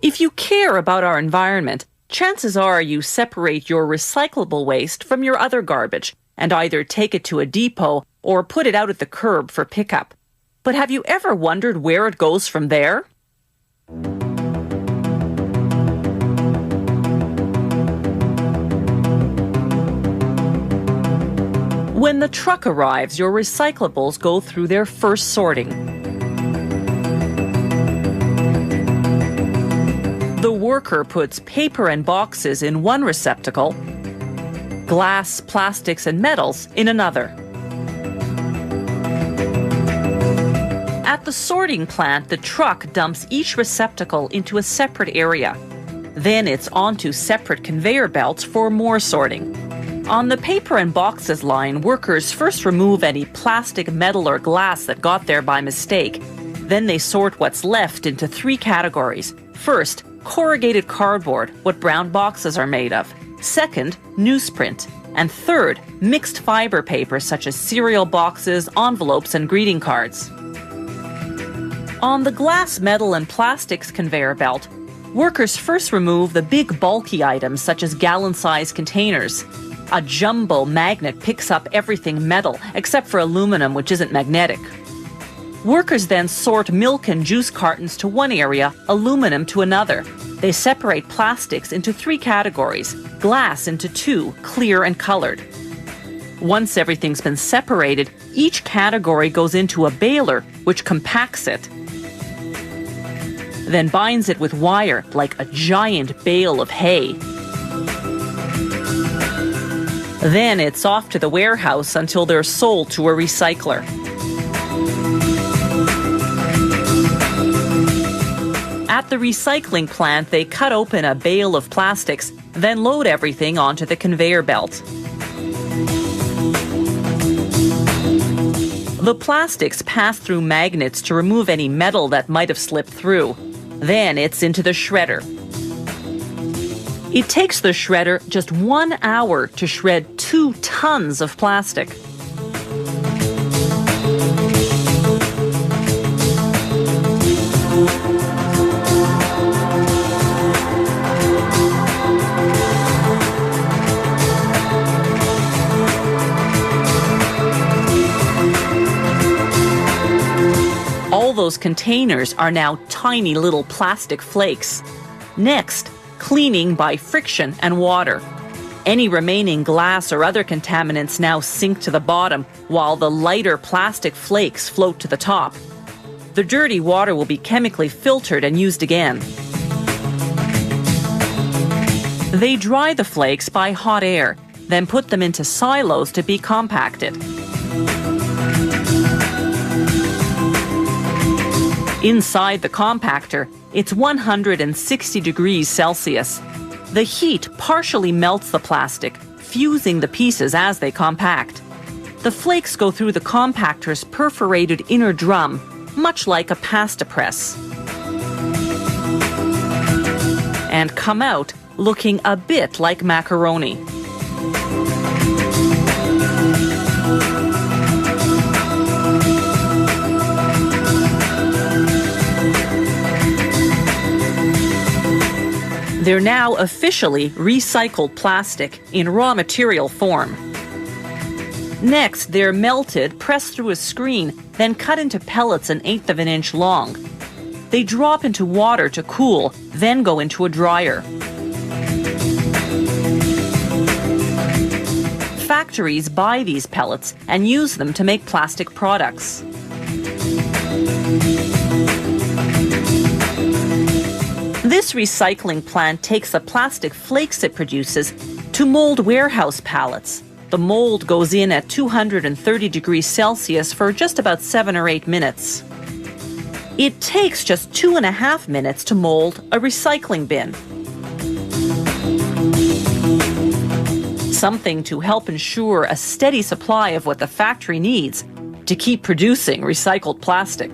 If you care about our environment, chances are you separate your recyclable waste from your other garbage and either take it to a depot or put it out at the curb for pickup. But have you ever wondered where it goes from there? When the truck arrives, your recyclables go through their first sorting. The worker puts paper and boxes in one receptacle, glass, plastics, and metals in another. At the sorting plant, the truck dumps each receptacle into a separate area. Then it's onto separate conveyor belts for more sorting. On the paper and boxes line, workers first remove any plastic, metal, or glass that got there by mistake. Then they sort what's left into 3 categories. First, corrugated cardboard, what brown boxes are made of. Second, newsprint. And third, mixed fiber paper such as cereal boxes, envelopes, and greeting cards. On the glass, metal, and plastics conveyor belt, workers first remove the big bulky items such as gallon-sized containers. A jumbo magnet picks up everything metal except for aluminum, which isn't magnetic. Workers then sort milk and juice cartons to one area, aluminum to another. They separate plastics into 3 categories, glass into 2, clear and colored. Once everything's been separated, each category goes into a baler, which compacts it, then binds it with wire like a giant bale of hay. Then it's off to the warehouse until they're sold to a recycler. At the recycling plant, they cut open a bale of plastics, then load everything onto the conveyor belt. The plastics pass through magnets to remove any metal that might have slipped through. Then it's into the shredder. It takes the shredder just 1 hour to shred 2 tons of plastic. All those containers are now tiny little plastic flakes. Next, cleaning by friction and water. Any remaining glass or other contaminants now sink to the bottom, while the lighter plastic flakes float to the top. The dirty water will be chemically filtered and used again. They dry the flakes by hot air, then put them into silos to be compacted. Inside the compactor, it's 160 degrees Celsius. The heat partially melts the plastic, fusing the pieces as they compact. The flakes go through the compactor's perforated inner drum, much like a pasta press, and come out looking a bit like macaroni. They're now officially recycled plastic in raw material form. Next, they're melted, pressed through a screen, then cut into pellets 1/8 of an inch long. They drop into water to cool, then go into a dryer. Factories buy these pellets and use them to make plastic products. This recycling plant takes the plastic flakes it produces to mold warehouse pallets. The mold goes in at 230 degrees Celsius for just about 7 or 8 minutes. It takes just 2.5 minutes to mold a recycling bin. Something to help ensure a steady supply of what the factory needs to keep producing recycled plastic.